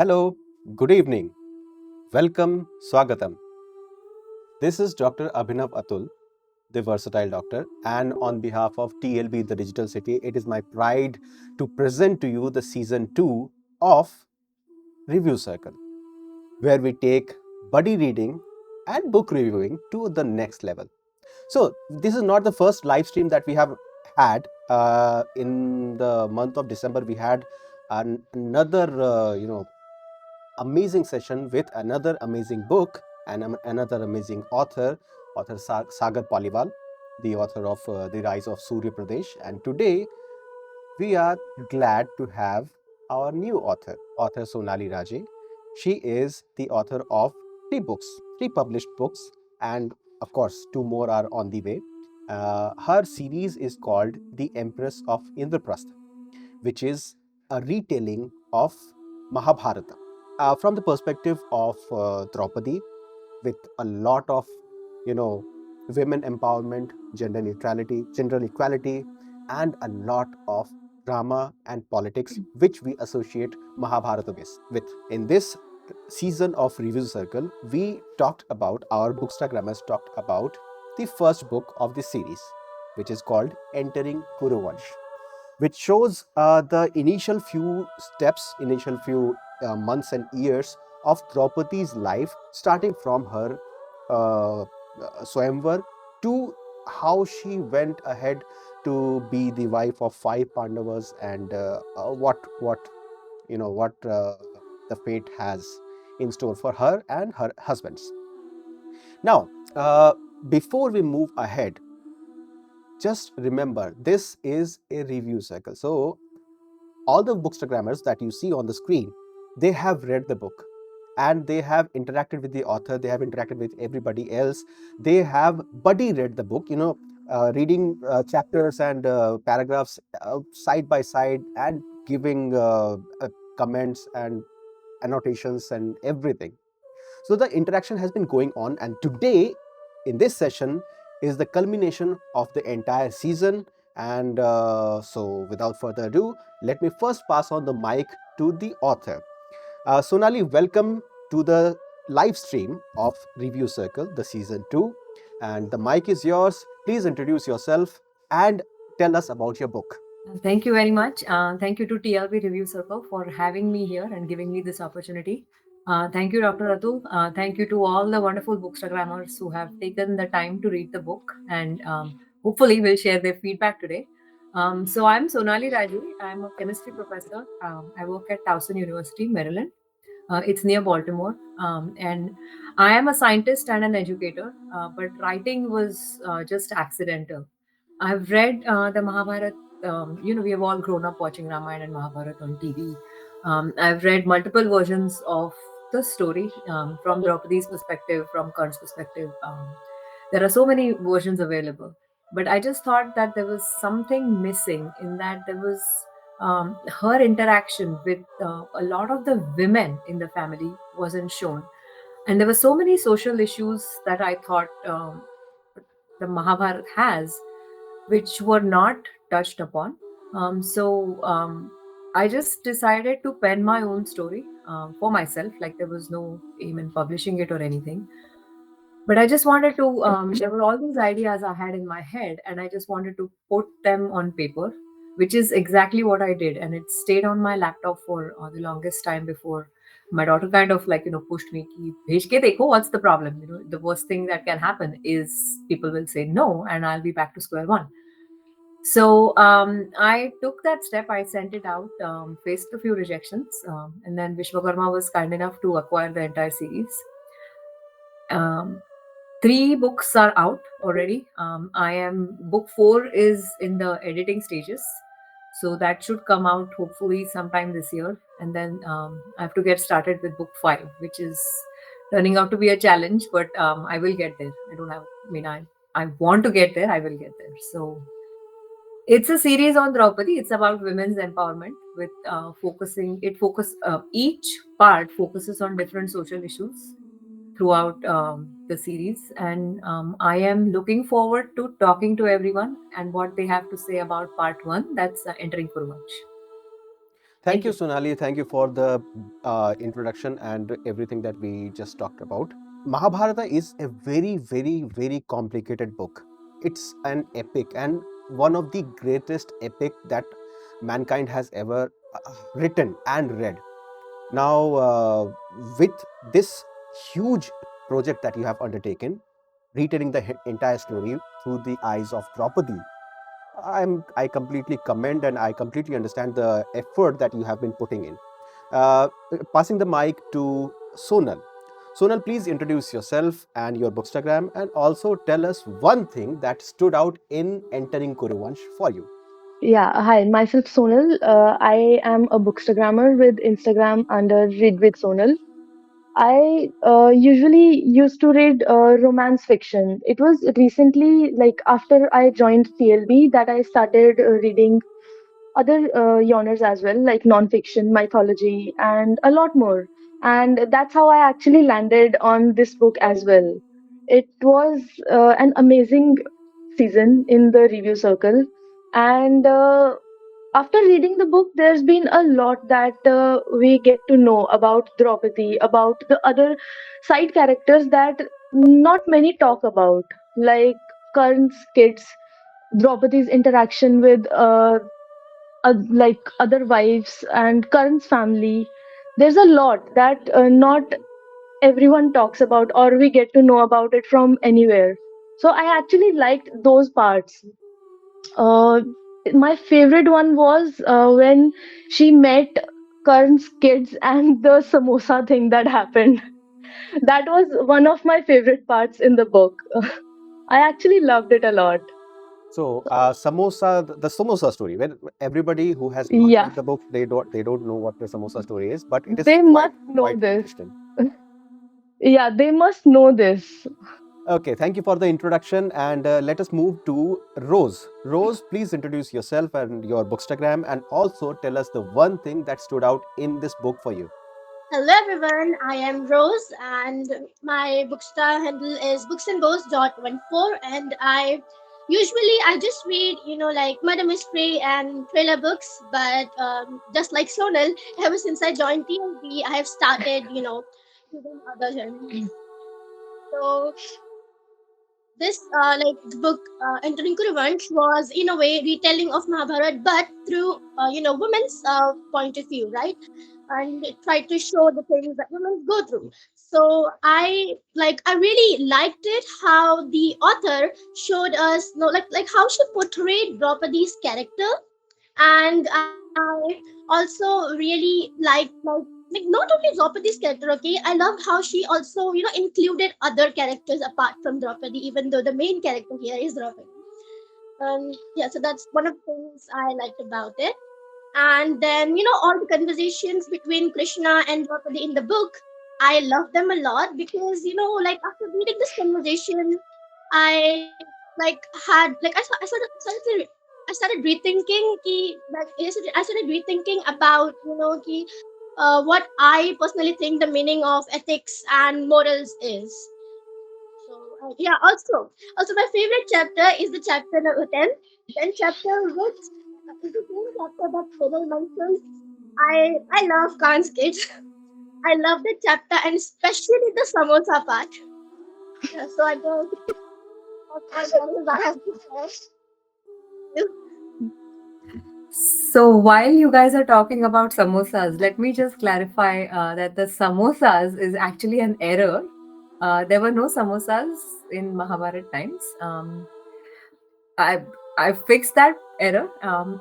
Hello, good evening. Welcome, Swagatam. This is Dr. Abhinav Atul, the versatile doctor, and on behalf of TLB, the Digital City, it is my pride to present to you the season 2 of Review Circle, where we take buddy reading and book reviewing to the next level. So, this is not the first live stream that we have had. In the month of December, we had another, amazing session with another amazing book and another amazing author Sagar Paliwal, the author of The Rise of Surya Pradesh. And today we are glad to have our new author Sonali Raje. She is the author of three published books, and of course, two more are on the way. Her series is called The Empress of Indraprastha, which is a retelling of Mahabharata from the perspective of Draupadi, with a lot of, women empowerment, gender equality, and a lot of drama and politics, which we associate Mahabharata with. In this season of Review Circle, we talked about, our Bookstagrammers talked about the first book of this series, which is called Entering Kuruvansh, which shows the initial few months and years of Draupadi's life, starting from her Swayamvar to how she went ahead to be the wife of five Pandavas, and what the fate has in store for her and her husbands. Now, before we move ahead, just remember, this is a review cycle. So all the bookstagrammers that you see on the screen, they have read the book and they have interacted with the author, they have interacted with everybody else, they have buddy read the book, reading chapters and paragraphs side by side, and giving comments and annotations and everything. So the interaction has been going on, and today in this session is the culmination of the entire season. And so without further ado, let me first pass on the mic to the author. Sonali, welcome to the live stream of Review Circle, the season 2. And the mic is yours. Please introduce yourself and tell us about your book. Thank you very much. Thank you to TLB Review Circle for having me here and giving me this opportunity. Thank you, Dr. Atul. Thank you to all the wonderful bookstagrammers who have taken the time to read the book, and hopefully will share their feedback today. So I'm Sonali Raje. I'm a chemistry professor. I work at Towson University, Maryland. It's near Baltimore. And I am a scientist and an educator, but writing was just accidental. I've read the Mahabharata. We have all grown up watching Ramayana and Mahabharata on TV. I've read multiple versions of the story, from Draupadi's perspective, from Karn's perspective. There are so many versions available. But I just thought that there was something missing in that there was her interaction with a lot of the women in the family wasn't shown. And there were so many social issues that I thought the Mahabharata has, which were not touched upon. So I just decided to pen my own story for myself. Like, there was no aim in publishing it or anything. But I just wanted to, there were all these ideas I had in my head, and I just wanted to put them on paper, which is exactly what I did. And it stayed on my laptop for the longest time before my daughter kind of, like, pushed me, ki, "Bhej ke dekho, what's the problem? The worst thing that can happen is people will say no, and I'll be back to square one." So I took that step. I sent it out, faced a few rejections, and then Vishwakarma was kind enough to acquire the entire series. Um, 3 books are out already. Book 4 is in the editing stages, so that should come out hopefully sometime this year. And then I have to get started with book 5, which is turning out to be a challenge, but I will get there. I don't have, I mean, I want to get there. I will get there. So it's a series on Draupadi. It's about women's empowerment with each part focuses on different social issues throughout the series. And I am looking forward to talking to everyone and what they have to say about part 1. That's Entering Kuruvansh. Thank Thank you, you. Sonali. Thank you for the introduction and everything that we just talked about. Mahabharata is a very, very, very complicated book. It's an epic and one of the greatest epic that mankind has ever written and read. Now, with this huge project that you have undertaken, retelling the entire story through the eyes of Draupadi, I completely commend and I completely understand the effort that you have been putting in. Passing the mic to Sonal. Sonal, please introduce yourself and your bookstagram and also tell us one thing that stood out in entering Kuruvansh for you. Yeah, hi, myself Sonal. I am a bookstagrammer with Instagram under Read with Sonal. I usually used to read romance fiction. It was recently, like after I joined TLB, that I started reading other genres as well, like non-fiction, mythology, and a lot more. And that's how I actually landed on this book as well. It was an amazing season in the review circle, and after reading the book, there's been a lot that we get to know about Draupadi, about the other side characters that not many talk about, like Karn's kids, Draupadi's interaction with like other wives and Karan's family. There's a lot that not everyone talks about or we get to know about it from anywhere. So I actually liked those parts. Uh, my favorite one was when she met Karan's kids and the samosa thing that happened. That was one of my favorite parts in the book. I actually loved it a lot. So, samosa, the samosa story. When everybody who has not Yeah, read the book, they don't know what the samosa story is, but it is they quite must know quite this. interesting. Yeah, they must know this. Okay, thank you for the introduction, and let us move to Rose. Rose, please introduce yourself and your bookstagram, and also tell us the one thing that stood out in this book for you. Hello everyone, I am Rose and my bookstore handle is booksandbows.14 and I just read, like murder mystery and thriller books, but just like Sonal, ever since I joined TLB, I have started, reading other genres. So this the book Entering Kuruvansh was in a way retelling of Mahabharat, but through women's point of view, right? And it tried to show the things that women go through. So I really liked it how the author showed us, like how she portrayed Draupadi's character, and I also really like not only Draupadi's character. Okay, I loved how she also included other characters apart from Draupadi, even though the main character here is Draupadi. Yeah, so that's one of the things I liked about it. And then all the conversations between Krishna and Draupadi in the book, I love them a lot because like after reading this conversation, I I started rethinking I started rethinking about what I personally think the meaning of ethics and morals is. So yeah, also my favorite chapter is the chapter number 10. 10 chapter, which is the same chapter that Sonal mentions. I love Khan's kids. I love the chapter and especially the samosa part. Yeah, so I guess that's all there is I have to say. So while you guys are talking about samosas, let me just clarify that the samosas is actually an error. There were no samosas in Mahabharat times. I I fixed that error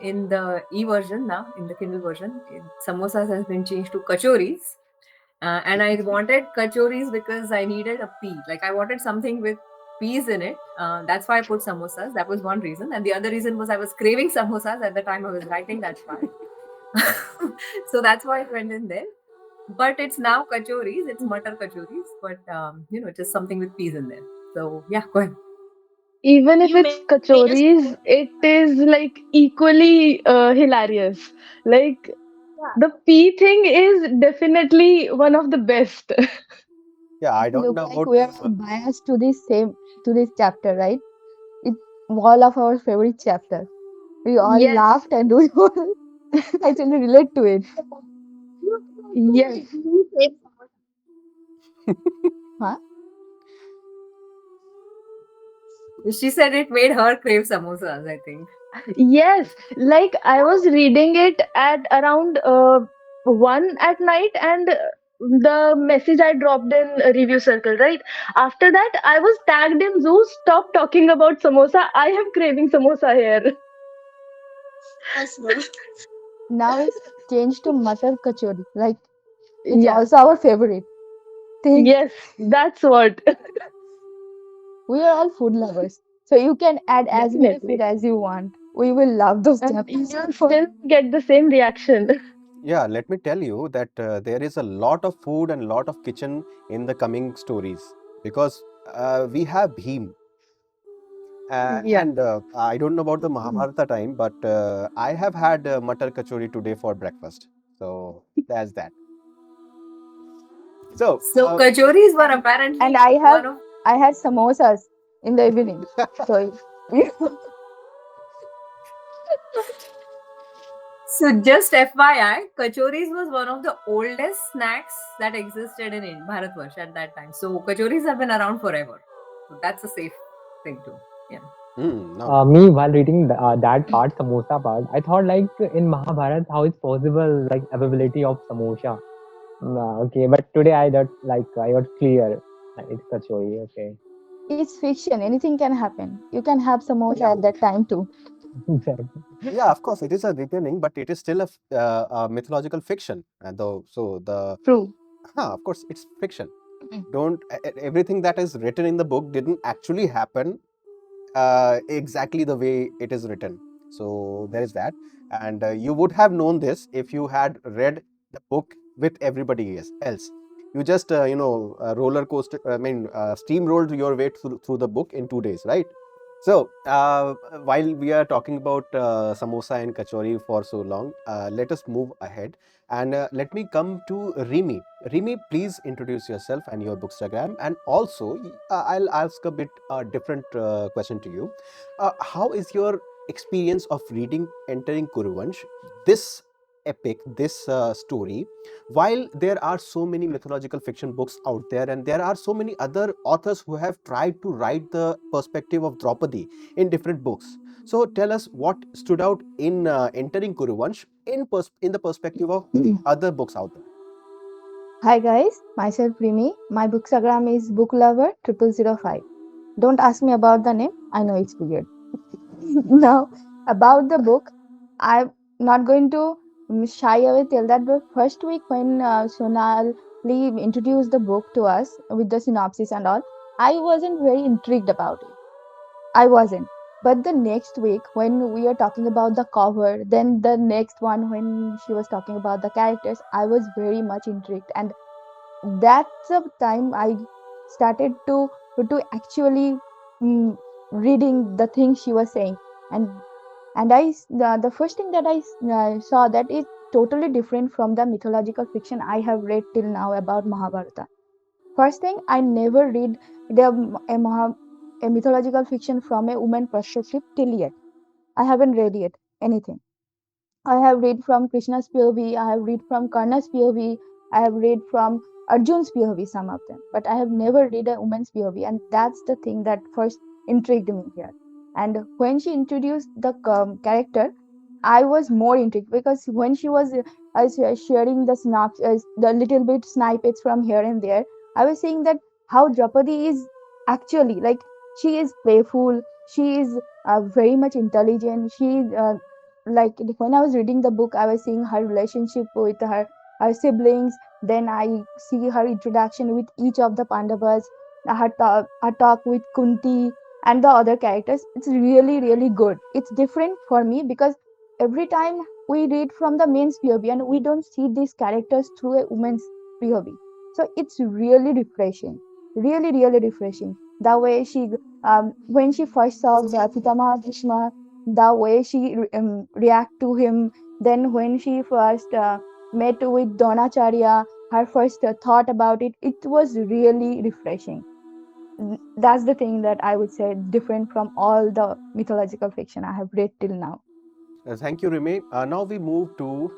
in the e version now. In the Kindle version, samosas has been changed to kachoris. And I wanted kachoris because I needed a pea. Like I wanted something with peas in it. That's why I put samosas. That was one reason. And the other reason was I was craving samosas at the time I was writing that part. So that's why it went in there. But it's now kachoris. It's mutter kachoris. But just something with peas in there. So yeah, go ahead. Even if You it's made us kachoris, it is like equally hilarious. Like yeah. the pea thing is definitely one of the best. Yeah, I don't Look know like about we are biased to this same to this chapter, right? It's all of our favorite chapter. We all Yes, laughed and we all. I can relate to it. Yes, Huh? She said it made her crave samosas, I think. yes. Like I was reading it at around 1 at night, and the message I dropped in a review circle. Right after that, I was tagged in Zoo. Stop talking about samosa. I am craving samosa here. as well. Now it's changed to Matar Kachori. Like it's Yeah. also our favorite thing. Yes, that's what. We are all food lovers. So you can add as many food Definitely. as you want. We will love those And Japanese you'll food. still get the same reaction. Yeah, let me tell you that there is a lot of food and lot of kitchen in the coming stories because we have Bhim. Yeah. And I don't know about the Mahabharata time, but I have had matar kachori today for breakfast. So that's that. So, So kachoris were And apparently I have one of. I had samosas in the evening. So So just FYI, kachoris was one of the oldest snacks that existed in Bharatvarsh at that time. So kachoris have been around forever. So that's a safe thing too. Yeah. no. Me, while reading that part, samosa part, I thought like in Mahabharata, how it's possible, like availability of samosa. Okay, but today I got I got clear. It's kachori. Okay, it's fiction. Anything can happen. You can have samosa at that time too. exactly. Yeah, of course, it is a retelling, but it is still a mythological fiction. And though, so the, True. of course, it's fiction. Don't everything that is written in the book didn't actually happen exactly the way it is written. So there is that, and you would have known this if you had read the book with everybody else. You just roller coaster. I mean, steamrolled your way through the book in 2 days, right? So, while we are talking about samosa and kachori for so long, let us move ahead and let me come to Rimi. Rimi, please introduce yourself and your Bookstagram. And also, I'll ask a bit different question to you. How is your experience of reading Entering Kuruvansh, this epic, this story? While there are so many mythological fiction books out there, and there are so many other authors who have tried to write the perspective of Draupadi in different books. So tell us what stood out in Entering Kuruvansh in the perspective of other books out there. Hi guys, myself Rimi. My bookstagram is booklover0005. Don't ask me about the name. I know it's weird. Now about the book, I'm not going to shy away till that. But first week when Sonal introduced the book to us with the synopsis and all, I wasn't very intrigued about it. I wasn't. But the next week, when we are talking about the cover, then the next one, when she was talking about the characters, I was very much intrigued. And that's the time I started to actually mm, reading the things she was saying. And the first thing that I saw that is totally different from the mythological fiction I have read till now about Mahabharata. First thing, I never read a mythological fiction from a woman perspective till yet. I haven't read yet anything. I have read from Krishna's POV, I have read from Karna's POV, I have read from Arjun's POV, some of them, but I have never read a woman's POV, and that's the thing that first intrigued me here. And when she introduced the character, I was more intrigued because when she was sharing the the little bit snippets from here and there, I was saying that how Draupadi is actually like she is playful, she is very much intelligent, she like when I was reading the book, I was seeing her relationship with her siblings. Then I see her introduction with each of the Pandavas, her talk with Kunti and the other characters. It's really really good. It's different for me because every time we read from the men's POV and we don't see these characters through a woman's POV. So it's really refreshing, really really refreshing. The way she when she first saw the Pitama Bhishma, the way she react to him, then when she first met with Donacharya, her first thought about it, it was really refreshing. That's the thing that I would say different from all the mythological fiction I have read till now. Thank you, Rimi. Now we move to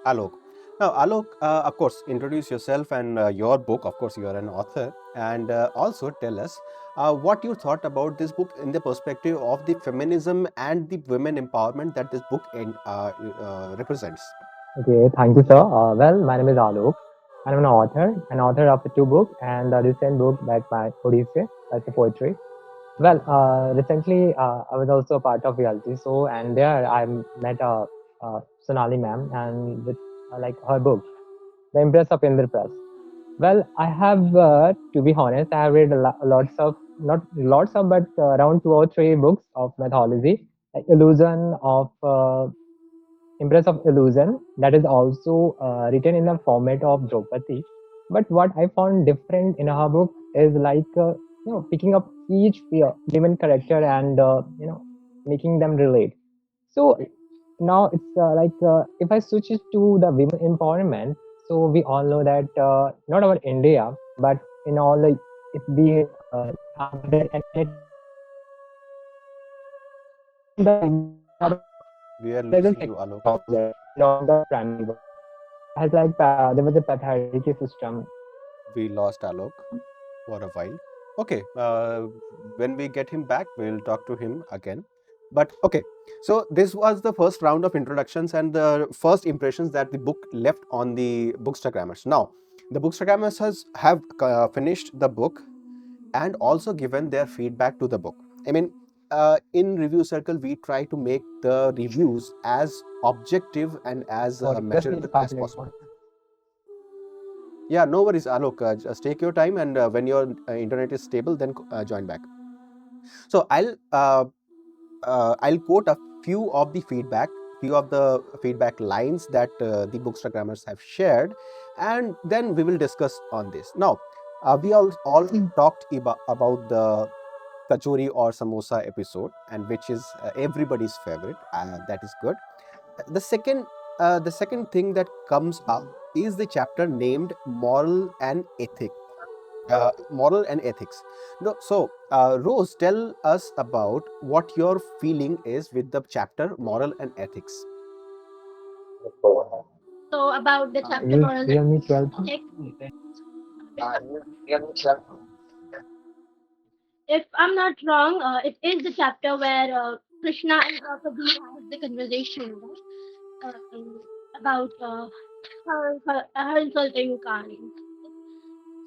Alok. Now, Alok, of course, introduce yourself and your book. Of course, you are an author, and also tell us what you thought about this book in the perspective of the feminism and the women empowerment that this book represents. Okay, thank you, sir. Well, my name is Alok, and I'm an author of the two books and the recent book that my Odyssey, that's a poetry. Well, recently I was also a part of reality show, and there I met Sonali ma'am, and with like her book, The Empress of Indraprastha. Well, I have, to be honest, I have read lots of, not lots of, but around two or three books of mythology, like Illusion of Empress of Illusion, that is also written in the format of Draupadi. But what I found different in her book is like, picking up each women character and, making them relate. So now it's like, if I switch it to the women empowerment, so we all know that not our India, but in all the, if we have read anything about the women We are present losing you, Alok. in all the primary world. As like there was a patriarchy system. We lost Alok for a while. Okay, when we get him back, we'll talk to him again. But okay, so this was the first round of introductions and the first impressions that the book left on the Bookstagrammers. Now, the Bookstagrammers have finished the book and also given their feedback to the book. I mean, in review circle, we try to make the reviews as objective and as Sorry, just need to measurable as calculate possible. one. Yeah, no worries, Alok. Just take your time, and when your internet is stable, then join back. So I'll quote a few of the feedback lines that the Bookstagrammers have shared, and then we will discuss on this. Now, we all talked about the kachori or samosa episode, and which is everybody's favorite. That is good. The second thing that comes up is the chapter named moral and ethics. No, so Rose, tell us about what your feeling is with the chapter moral and ethics. So about the chapter Use moral Realme 12. ethics, if I'm not wrong, it is the chapter where Krishna and Draupadi have the conversation, right? About her insulting Kali.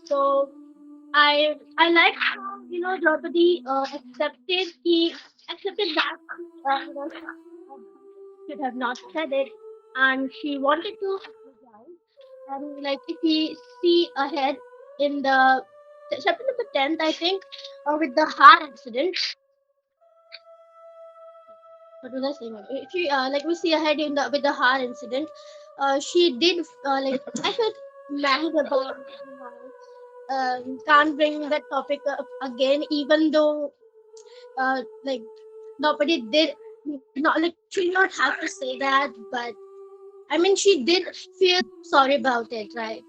So I like how Draupadi accepted that she should have not said it, and she wanted to apologize. And like if we see ahead in the chapter number 10th, I think, with the heart incident. What was I saying? If we like we see ahead in the with the heart incident, she did like I felt mad about can't bring that topic up again, even though like nobody did not like she did not have to say that, but I mean she did feel sorry about it, right?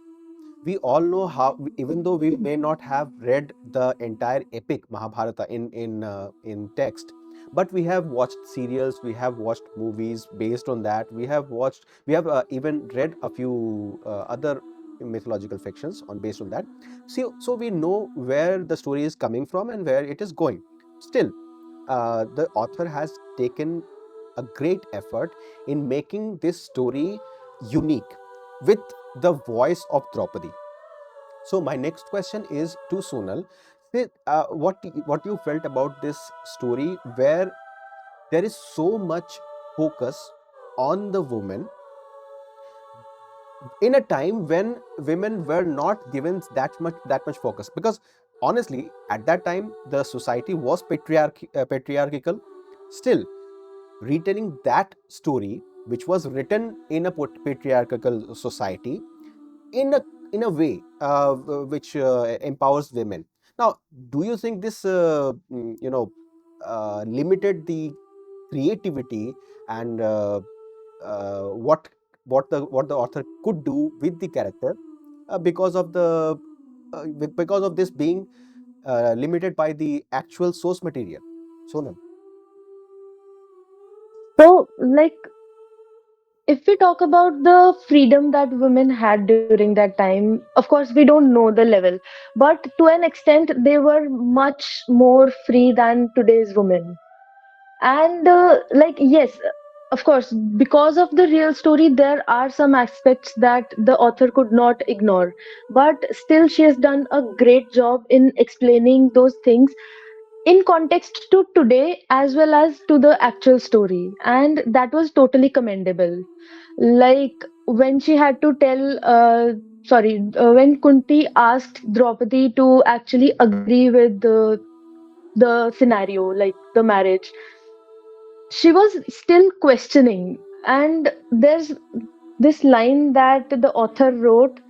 We all know how, even though we may not have read the entire epic Mahabharata in text, but we have watched serials, we have watched movies based on that. We have even read a few other mythological fictions on based on that. So we know where the story is coming from and where it is going. Still, the author has taken a great effort in making this story unique with the voice of Draupadi. So my next question is to Sonal. What you felt about this story where there is so much focus on the woman in a time when women were not given that much focus, because honestly at that time the society was patriarchal. Still, retelling that story, which was written in a patriarchal society, in a way which empowers women. Now, do you think this limited the creativity and what the author could do with the character because of this being limited by the actual source material? Sonal. So, like, if we talk about the freedom that women had during that time, of course, we don't know the level, but to an extent, they were much more free than today's women. And like, yes, of course, because of the real story, there are some aspects that the author could not ignore. But still, she has done a great job in explaining those things in context to today as well as to the actual story. And that was totally commendable. Like when she had to tell, when Kunti asked Draupadi to actually agree with the scenario, like the marriage, she was still questioning. And there's this line that the author wrote: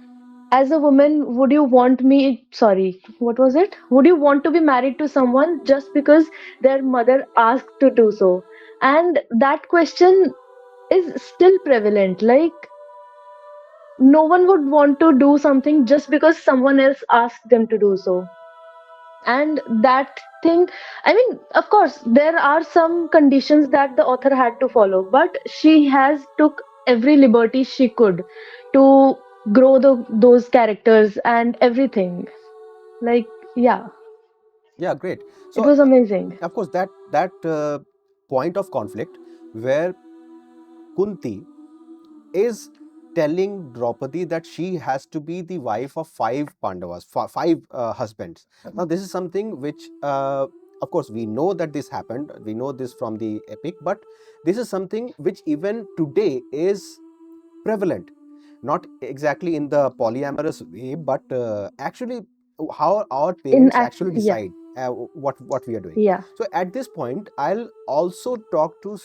as a woman, would you want me, sorry, what was it? Would you want to be married to someone just because their mother asked to do so? And that question is still prevalent. Like, no one would want to do something just because someone else asked them to do so. And that thing, I mean, of course, there are some conditions that the author had to follow, but she has took every liberty she could to grow those characters and everything. Like, yeah, Yeah, great. it So, was amazing. of course, that point of conflict where Kunti is telling Draupadi that she has to be the wife of five Pandavas, five husbands. Now, this is something which, of course, we know that this happened. We know this from the epic, but this is something which even today is prevalent. Not exactly in the polyamorous way, but actually how our In parents act, actually yeah, decide what we are doing. yeah. So at this point, I'll also talk to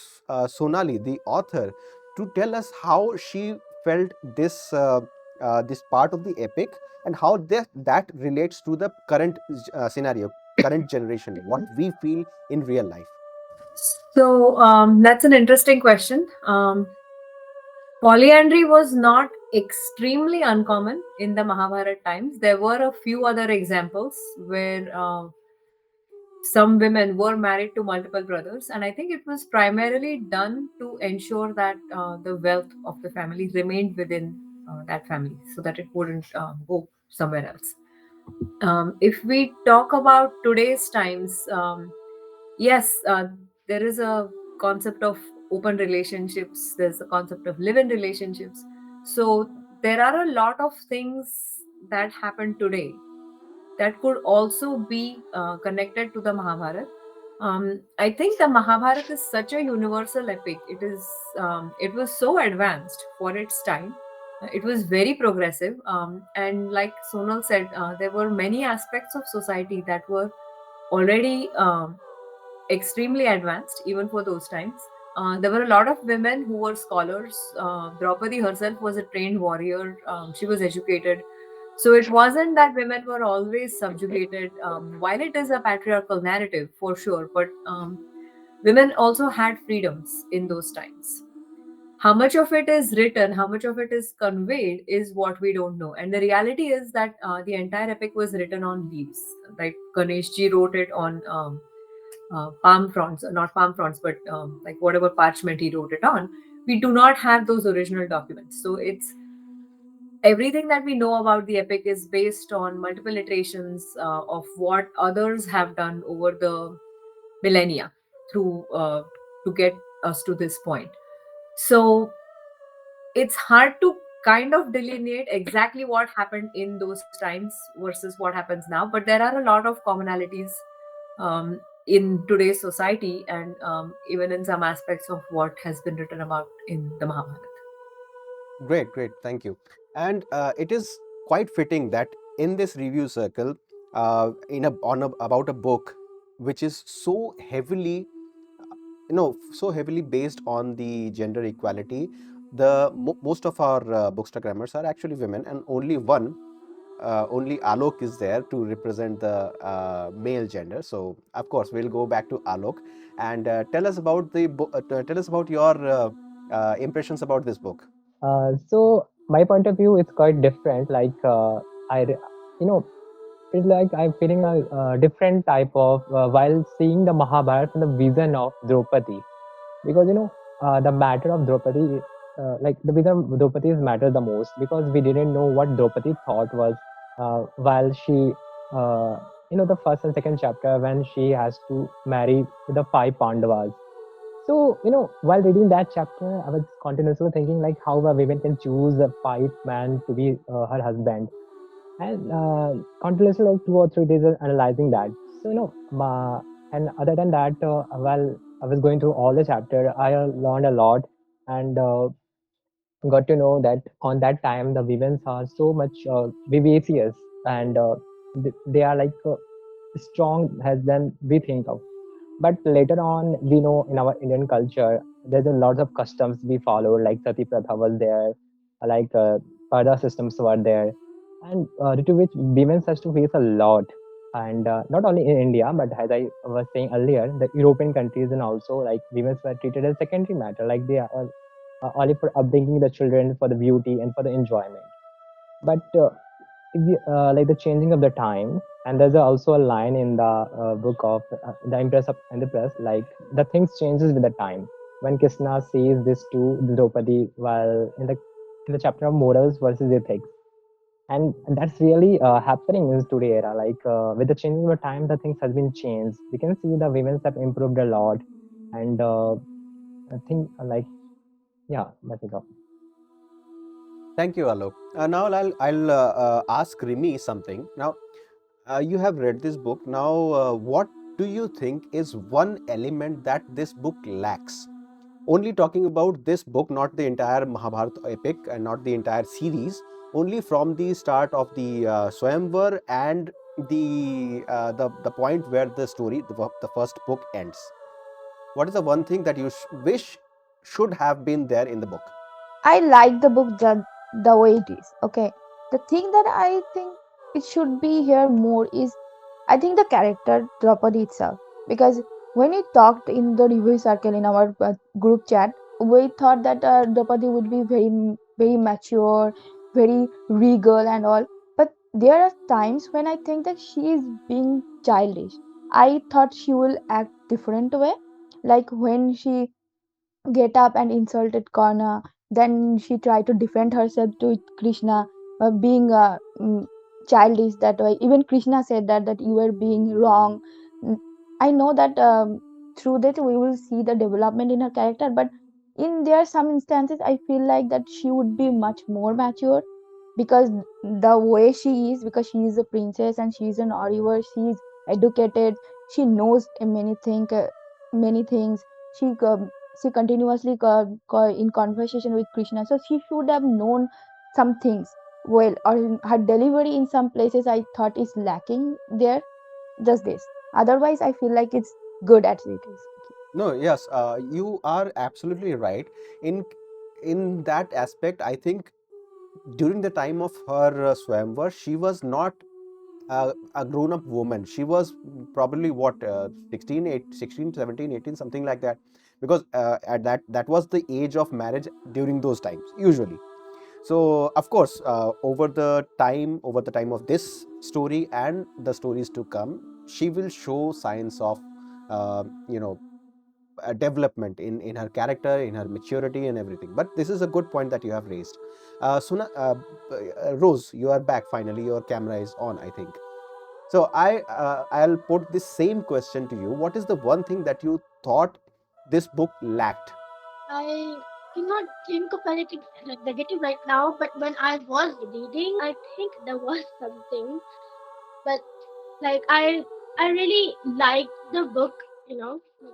Sonali, the author, to tell us how she felt this part of the epic and how that relates to the current scenario, current generation, what we feel in real life. So that's an interesting question. Polyandry was not extremely uncommon in the Mahabharata times. There were a few other examples where some women were married to multiple brothers, and I think it was primarily done to ensure that the wealth of the family remained within that family so that it wouldn't go somewhere else. If we talk about today's times, yes, there is a concept of open relationships, there's a concept of live in relationships. So there are a lot of things that happen today that could also be connected to the Mahabharata. I think the Mahabharata is such a universal epic. It was so advanced for its time. It was very progressive, and like Sonal said, there were many aspects of society that were already extremely advanced even for those times. There were a lot of women who were scholars. Draupadi herself was a trained warrior. She was educated. So it wasn't that women were always subjugated, while it is a patriarchal narrative for sure, but women also had freedoms in those times. How much of it is written, how much of it is conveyed is what we don't know. And the reality is that the entire epic was written on leaves. Like Ganeshji wrote it on palm fronds, not palm fronds, but like whatever parchment he wrote it on. We do not have those original documents. So it's everything that we know about the epic is based on multiple iterations of what others have done over the millennia through to get us to this point. So it's hard to kind of delineate exactly what happened in those times versus what happens now, but there are a lot of commonalities in today's society, and even in some aspects of what has been written about in the Mahabharata. Great, great. Thank you. And it is quite fitting that in this review circle, about a book which is so heavily, so heavily based on the gender equality. Most of our bookstagrammers are actually women, and only Alok is there to represent the male gender. So, of course, we'll go back to Alok and tell us about the tell us about your impressions about this book. So my point of view is quite different. Like you know, it's like I'm feeling a different type of while seeing the Mahabharata from the vision of Draupadi, because the matter of Draupadi like the bigger Draupadi's matter the most, because we didn't know what Draupadi thought was while she, the first and second chapter when she has to marry the five Pandavas. So, while reading that chapter, I was continuously thinking like how a woman can choose a five man to be her husband, and continuously like 2 or 3 days analyzing that. So, and other than that, while I was going through all the chapter, I learned a lot, and got to know that on that time the women are so much vivacious, and they are like strong as than we think of. But later on, we know in our Indian culture, there's a lot of customs we follow, like Sati Pratha was there, like Pada systems were there, and due to which women has to face a lot. And not only in India, but as I was saying earlier, the European countries and also like women were treated as secondary matter, like they are only for upbringing the children, for the beauty and for the enjoyment. But like the changing of the time, and there's also a line in the book of the Empress of Indraprastha, like the things changes with the time. When Krishna says this to Draupadi while in the chapter of morals versus ethics, and that's really happening in today era. Like with the changing of the time, the things has been changed. We can see the women have improved a lot, and I think like yeah, that's it. Thank you, Alok. Now I'll ask Rimi something. Now, you have read this book. Now, what do you think is one element that this book lacks? Only talking about this book, not the entire Mahabharata epic and not the entire series. Only from the start of the Swayamvar and the point where the story, the first book ends. What is the one thing that you wish should have been there in the book? I like the book the way it is. Okay. The thing that I think it should be here more is I think the character Draupadi itself. Because when we talked in the review circle in our group chat, we thought that Draupadi would be very mature, very regal and all. But there are times when I think that she is being childish. I thought she will act different way. Like when she get up and insulted Karna. Then she tried to defend herself to Krishna, being childish that way. Even Krishna said that you were being wrong. Mm, I know that through that we will see the development in her character, but in there some instances I feel like that she would be much more mature because the way she is, because she is a princess and she is an warrior, she is educated, she knows many things. She she continuously in conversation with Krishna, so she should have known some things well. Or her delivery in some places I thought is lacking there. Just this. Otherwise, I feel like it's good as it is. No, yes, you are absolutely right. In in that aspect, I think during the time of her Swayamvar, she was not a grown-up woman. She was probably what 16, 16, 17, 18, something like that. Because at that was the age of marriage during those times, usually. So, of course, over the time of this story and the stories to come, she will show signs of, uh, you know, development in her character, in her maturity, and everything. But this is a good point that you have raised. Rose, you are back finally. Your camera is on, I think. So I'll put this same question to you. What is the one thing that you thought this book lacked? I cannot think of anything like negative right now, but when I was reading, I think there was something. But like I really liked the book, the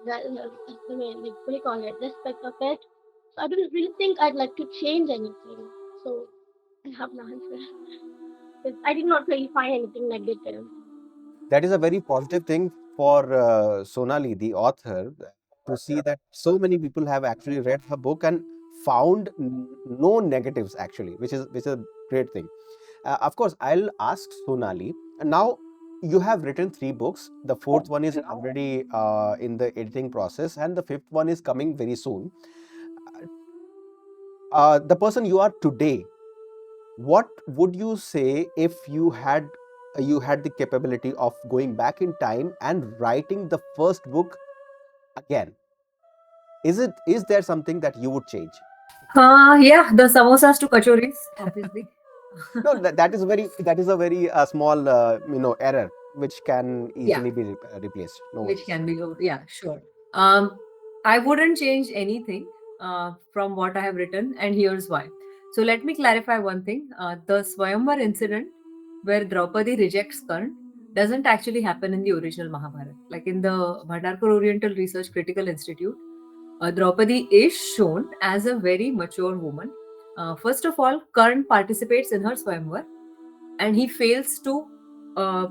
way, like, what do you call it, the aspect of it. So I don't really think I'd like to change anything. So I have no answer because I did not really find anything negative. That is a very positive thing for Sonali, the author, to see that so many people have actually read her book and found no negatives actually, which is a great thing. Of course, I'll ask Sonali. Now, you have written 3 books. The fourth one is already in the editing process, and the fifth one is coming very soon. The person you are today, what would you say if you had the capability of going back in time and writing the first book again? Is there something that you would change? Yeah, the samosas to kachoris, obviously. No, that is a very small error which can Yeah, easily be replaced. No which worries. can be good. Yeah, sure. I wouldn't change anything from what I have written, and here's why. So let me clarify one thing. The Swayamvar incident, where Draupadi rejects Karn, doesn't actually happen in the original Mahabharata. Like in the Bhandarkar Oriental Research Critical Institute, Draupadi is shown as a very mature woman. First of all, Karn participates in her Swayamvar, and he fails to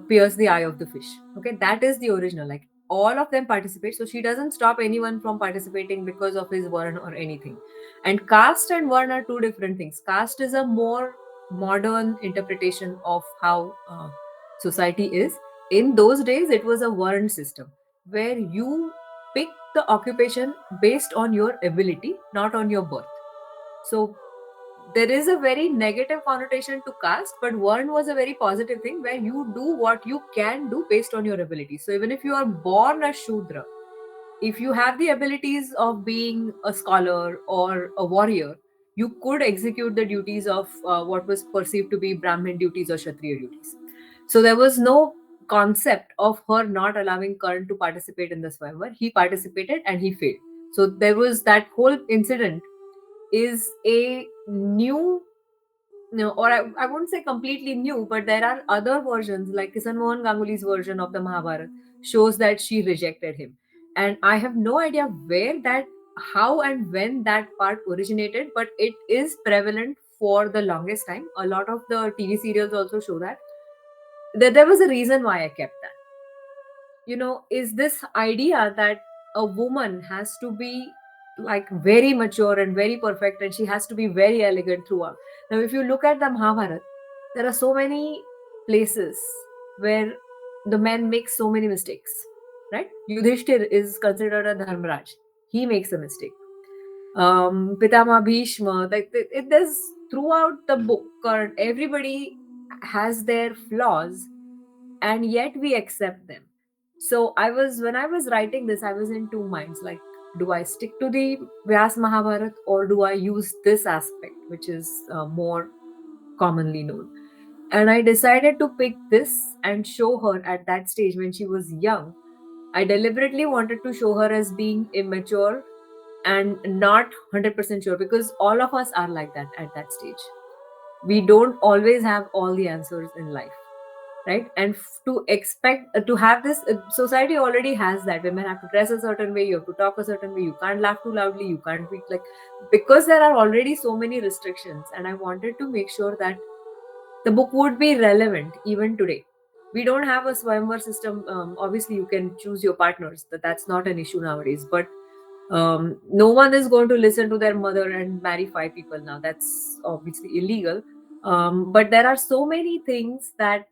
pierce the eye of the fish. Okay, that is the original. Like all of them participate, so she doesn't stop anyone from participating because of his Varn or anything. And caste and Varn are two different things. Caste is a more modern interpretation of how society is. In those days, it was a Varn system where you pick the occupation based on your ability, not on your birth. So there is a very negative connotation to caste, but Varn was a very positive thing where you do what you can do based on your ability. So even if you are born a Shudra, if you have the abilities of being a scholar or a warrior, you could execute the duties of what was perceived to be Brahmin duties or Kshatriya duties. So there was no concept of her not allowing Karn to participate in the Swayamvar. He participated and he failed. So there was that whole incident is a new, no, or I wouldn't say completely new, but there are other versions like Kisan Mohan Ganguly's version of the Mahabharata shows that she rejected him. And I have no idea where that, how and when that part originated, but it is prevalent for the longest time. A lot of the TV serials also show that. There was a reason why I kept that. Is this idea that a woman has to be like very mature and very perfect and she has to be very elegant throughout. Now if you look at the Mahabharata, there are so many places where the man makes so many mistakes, right? Yudhishthir is considered a dharmaraj. He makes a mistake. Pitama Bhishma, like there's throughout the book, everybody has their flaws, and yet we accept them. So when I was writing this, I was in two minds. Like, do I stick to the Vyas Mahabharat or do I use this aspect, which is more commonly known? And I decided to pick this and show her at that stage when she was young. I deliberately wanted to show her as being immature and not 100% sure, because all of us are like that at that stage. We don't always have all the answers in life, right? And to expect to have this, society already has that women have to dress a certain way, you have to talk a certain way, you can't laugh too loudly, you can't be like, because there are already so many restrictions. And I wanted to make sure that the book would be relevant even today. We don't have a swayamvar system. Obviously you can choose your partners, that's not an issue nowadays, but no one is going to listen to their mother and marry five people now. That's obviously illegal. But there are so many things that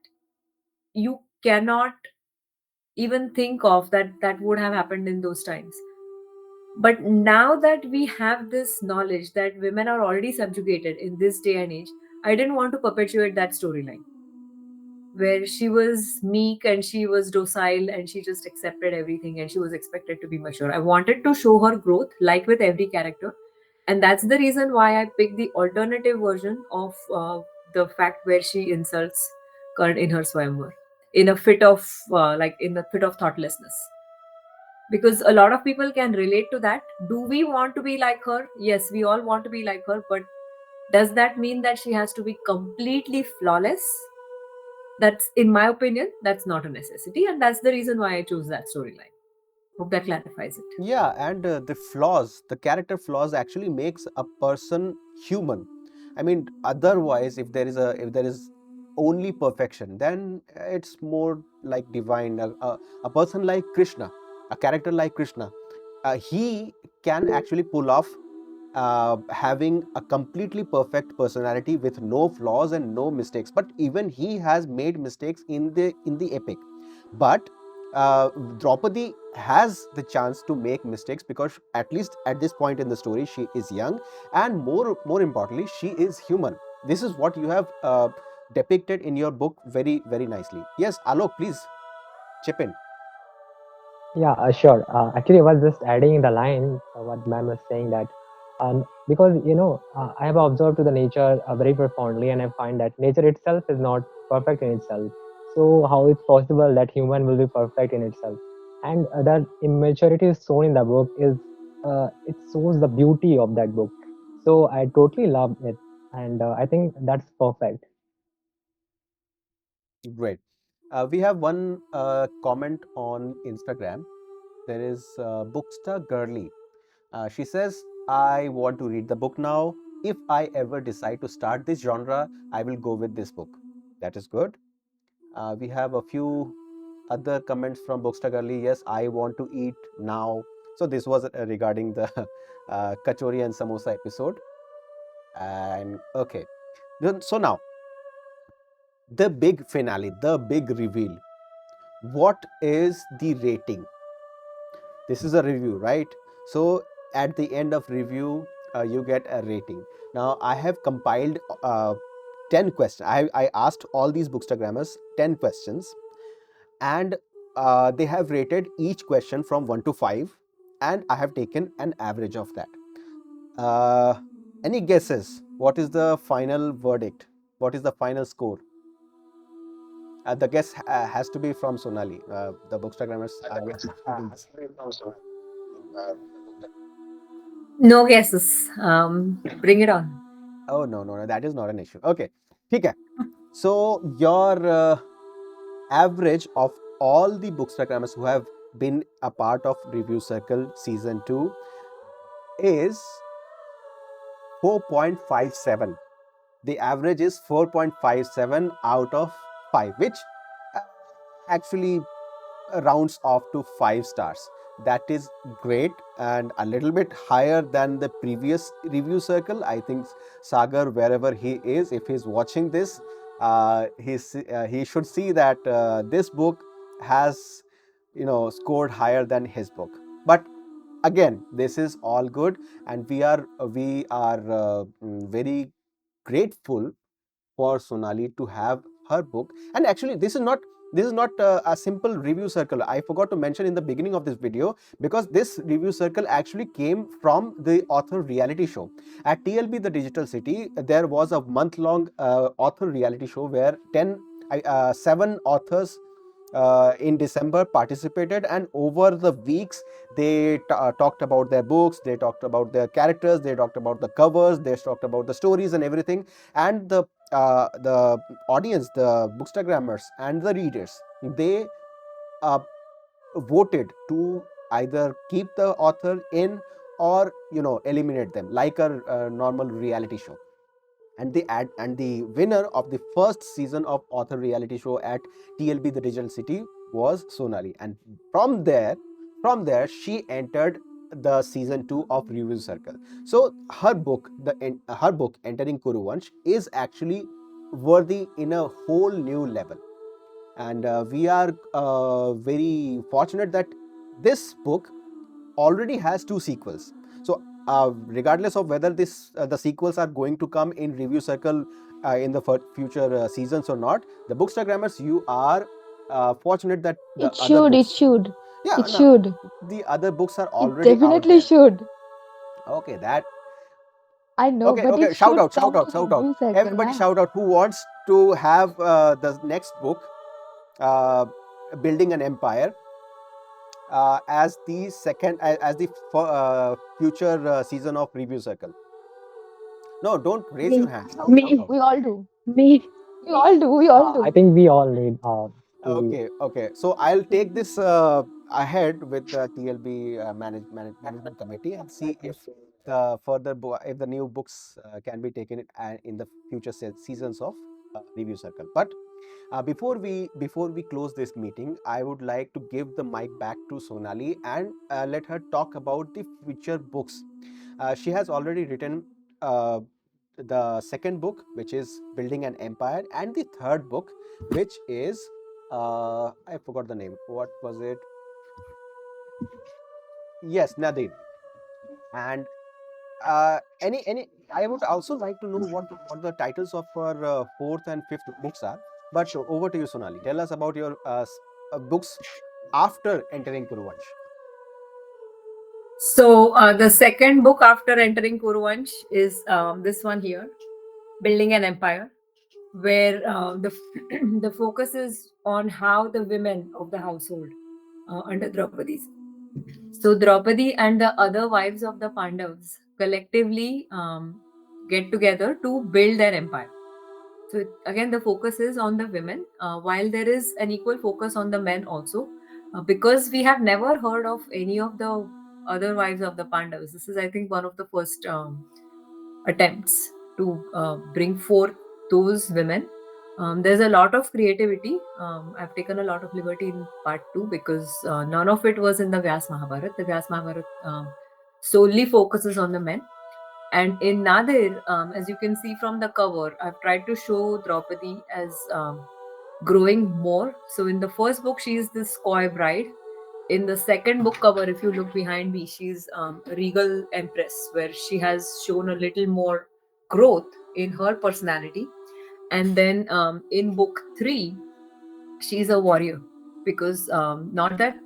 you cannot even think of that would have happened in those times. But now that we have this knowledge that women are already subjugated in this day and age, I didn't want to perpetuate that storyline where she was meek and she was docile and she just accepted everything and she was expected to be mature. I wanted to show her growth, like with every character. And that's the reason why I picked the alternative version of the fact where she insults Karn in her Swayamvar in a fit of in a fit of thoughtlessness. Because a lot of people can relate to that. Do we want to be like her? Yes, we all want to be like her, but does that mean that she has to be completely flawless? That's, in my opinion, that's not a necessity, and that's the reason why I chose that storyline. Hope that clarifies it. Yeah, and the character flaws actually makes a person human. I mean, otherwise, if there is only perfection, then it's more like divine. A person like Krishna, a character like Krishna, he can actually pull off having a completely perfect personality with no flaws and no mistakes. But even he has made mistakes in the epic. But Draupadi has the chance to make mistakes because at least at this point in the story she is young, and more importantly she is human. This is what you have depicted in your book very nicely. Yes, Alok, please chip in. Yeah, sure. Actually, I was just adding the line what ma'am was saying that Because I have observed to the nature very profoundly, and I find that nature itself is not perfect in itself. So how it's possible that human will be perfect in itself? And that immaturity is shown in the book is it shows the beauty of that book. So I totally love it, and I think that's perfect. Great. We have one comment on Instagram. There is Booksta Girly. She says, I want to read the book now. If I ever decide to start this genre, I will go with this book. That is good. We have a few other comments from Bookstagarli. Yes, I want to eat now. So this was regarding the kachori and samosa episode. And okay, so now the big finale, the big reveal. What is the rating? This is a review, right? So at the end of review, you get a rating. Now I have compiled 10 questions. I asked all these Bookstagrammers 10 questions, and they have rated each question from 1 to 5, and I have taken an average of that. Any guesses? What is the final verdict? What is the final score? The guess has to be from Sonali. The Bookstagrammers. No guesses. Bring it on. Oh, no, that is not an issue. Okay, ठीक है. So your average of all the Bookstagrammers who have been a part of Review Circle Season 2 is 4.57. The average is 4.57 out of 5, which uh, actually rounds off to 5 stars. That is great and a little bit higher than the previous review circle. I think Sagar, wherever he is, if he's watching this, he should see that this book has scored higher than his book. But again, this is all good, and we are very grateful for Sonali to have her book. And actually, this is not a simple review circle. I forgot to mention in the beginning of this video, because this review circle actually came from the author reality show at TLB the Digital City. There was a month-long author reality show where 7 authors in December participated, and over the weeks they talked about their books, they talked about their characters, they talked about the covers, they talked about the stories and everything. And the audience, the Bookstagrammers and the readers, they uh, voted to either keep the author in or eliminate them, like a normal reality show. And the winner of the first season of author reality show at TLB the Digital City was Sonali. And from there she entered the season 2 of Review Circle. So her book Entering Kuruvansh is actually worthy in a whole new level. And we are very fortunate that this book already has 2 sequels. So regardless of whether the sequels are going to come in Review Circle in the future seasons or not, the Bookstagrammers, you are fortunate that the It other should, it books, should, yeah, it no, should. the other books are It already out definitely there. should. Okay, that I know, okay, but okay. it Shout should out, shout come out, to shout out. review circle, Everybody, na? shout out who wants to have the next book, uh, Building an Empire, as the second as the future season of Review Circle. No, don't raise your Me, hand. Shout me, out. We all do. me. We all do. We all I do. think we all need to. Okay. So I'll take this ahead with the TLB management committee and see if if the new books can be taken in the future seasons of Review Circle. But before we close this meeting, I would like to give the mic back to Sonali and let her talk about the future books. She has already written uh, the second book, which is Building an Empire, and the third book, which is I forgot the name. What was it? Yes, Nadine. And any I would also like to know what the titles of her fourth and fifth books are. But over to you, Sonali. Tell us about your books after entering Kuruvansh. So the second book after entering Kuruvansh is this one here, Building an Empire, where the focus is on how the women of the household under Draupadi's. So Draupadi and the other wives of the Pandavas collectively get together to build their empire. So again, the focus is on the women, while there is an equal focus on the men also, because we have never heard of any of the other wives of the Pandavas. This is, I think, one of the first attempts to bring forth those women. There's a lot of creativity. I've taken a lot of liberty in part two because none of it was in the Vyas Mahabharat. The Vyas Mahabharat solely focuses on the men. And in Nadir, as you can see from the cover, I've tried to show Draupadi as growing more. So in the first book, she is this coy bride. In the second book cover, if you look behind me, she's a regal empress, where she has shown a little more growth in her personality. And then in book three, she's a warrior, because not that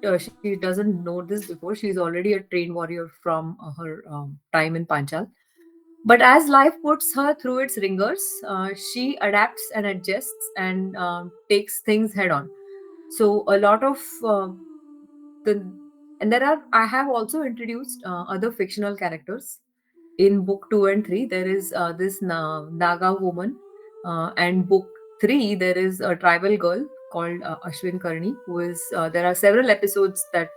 she doesn't know this before, she's already a trained warrior from her time in Panchal. But as life puts her through its ringers, she adapts and adjusts and takes things head on. So a lot of the and there are I have also introduced other fictional characters in book 2 and 3. There is this Naga woman, and book 3 there is a tribal girl called Ashwin Karni, who is there are several episodes that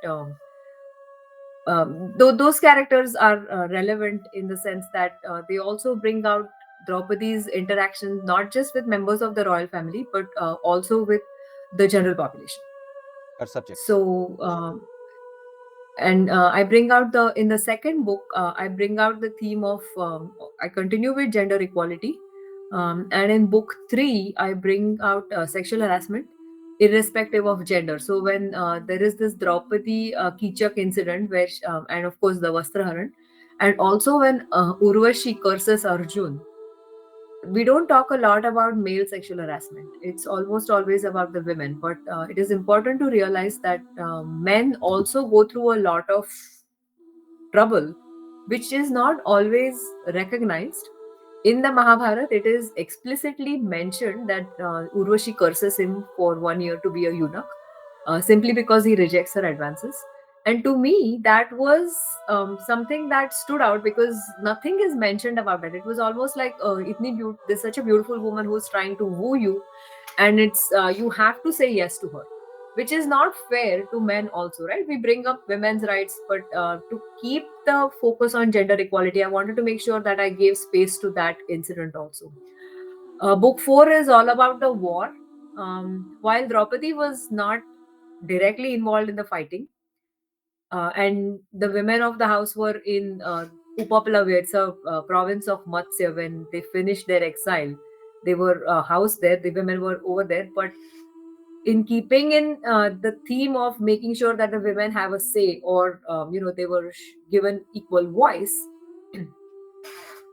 those characters are relevant in the sense that they also bring out Draupadi's interaction not just with members of the royal family, but also with the general population. Her subjects. So and I bring out the in the second book I bring out the theme of I continue with gender equality, and in book 3 I bring out sexual harassment irrespective of gender. So when there is this Draupadi Kichak incident where and of course the Vastraharan, and also when Urvashi curses Arjun, we don't talk a lot about male sexual harassment. It's almost always about the women, but it is important to realize that men also go through a lot of trouble, which is not always recognized. In the Mahabharata, it is explicitly mentioned that Urvashi curses him for 1 year to be a eunuch, simply because he rejects her advances. And to me, that was something that stood out because nothing is mentioned about it. It was almost like, there's such a beautiful woman who's trying to woo you, and it's you have to say yes to her, which is not fair to men also, right? We bring up women's rights, but to keep the focus on gender equality, I wanted to make sure that I gave space to that incident also. Book 4 is all about the war. While Draupadi was not directly involved in the fighting, and the women of the house were in Upaplavi, it's a province of Matsya. When they finished their exile, they were housed there. The women were over there, but in keeping in the theme of making sure that the women have a say, or they were given equal voice,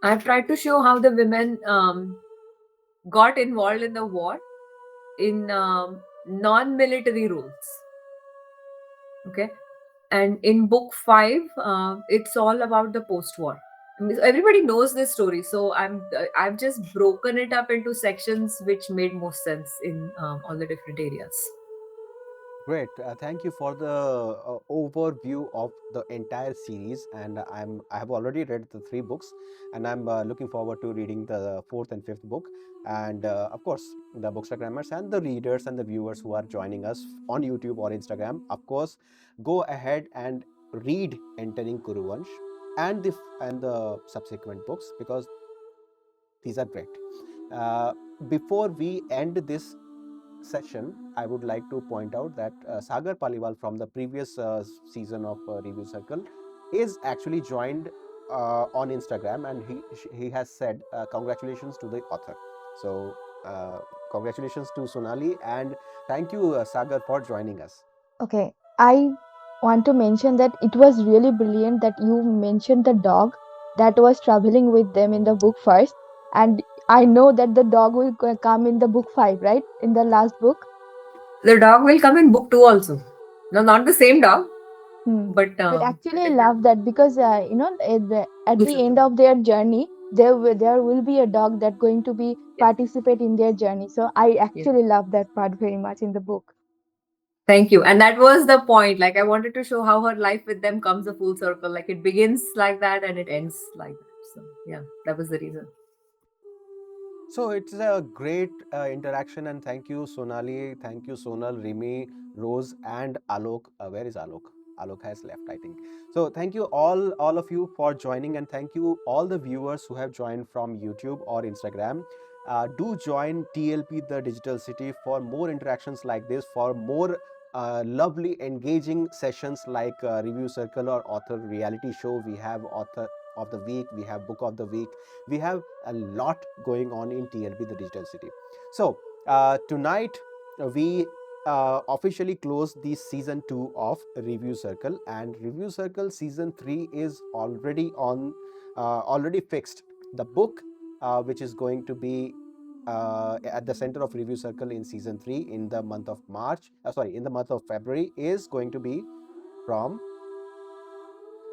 I've tried to show how the women got involved in the war in non-military roles. Okay. And in book 5 it's all about the post-war. I mean, everybody knows this story, so I've just broken it up into sections which made most sense in all the different areas. Great. Thank you for the overview of the entire series. And I have already read the 3 books, and I'm looking forward to reading the fourth and fifth book. And of course, the Bookstagrammers and the readers and the viewers who are joining us on YouTube or Instagram, of course, go ahead and read Entering Kuruvansh and the subsequent books, because these are great. Before we end this session, I would like to point out that Sagar Paliwal from the previous season of Review Circle is actually joined on Instagram, and he has said congratulations to the author. So congratulations to Sonali, and thank you Sagar for joining us. Okay, I want to mention that it was really brilliant that you mentioned the dog that was traveling with them in the book first, and I know that the dog will come in the book 5, right? In the last book. The dog will come in book 2 also. No, not the same dog. But But actually, I love that because at the end of their journey, there will be a dog that going to be participate in their journey. So I actually love that part very much in the book. Thank you. And that was the point. Like, I wanted to show how her life with them comes a full circle. Like, it begins like that and it ends like that. So, yeah, that was the reason. So it's a great interaction, and thank you, Sonali, thank you, Sonal, Rimi, Rose, and Alok. Where is Alok? Alok has left, I think. So thank you all of you for joining, and thank you all the viewers who have joined from YouTube or Instagram. Do join TLP The Digital City for more interactions like this, for more lovely, engaging sessions like Review Circle or Author Reality Show. We have Author of the Week, we have Book of the Week, we have a lot going on in TLP The Digital City. So tonight we officially close the season 2 of Review Circle, and Review Circle season 3 is already fixed. The book which is going to be at the center of Review Circle in season 3 in the month of in the month of February is going to be from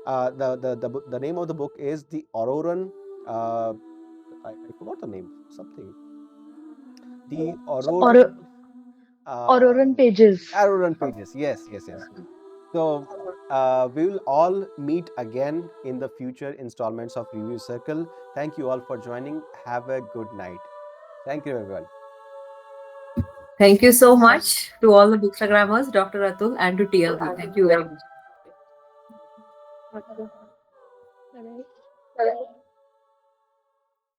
the name of the book is the Auroran. I forgot the name. Something. The Auroran. Auroran pages. Auroran pages. Yes. So we will all meet again in the future installments of Review Circle. Thank you all for joining. Have a good night. Thank you, everyone. Thank you so much to all the Bookstagrammers, Dr. Atul, and to TLB. Thank you very much. Okay. Bye-bye.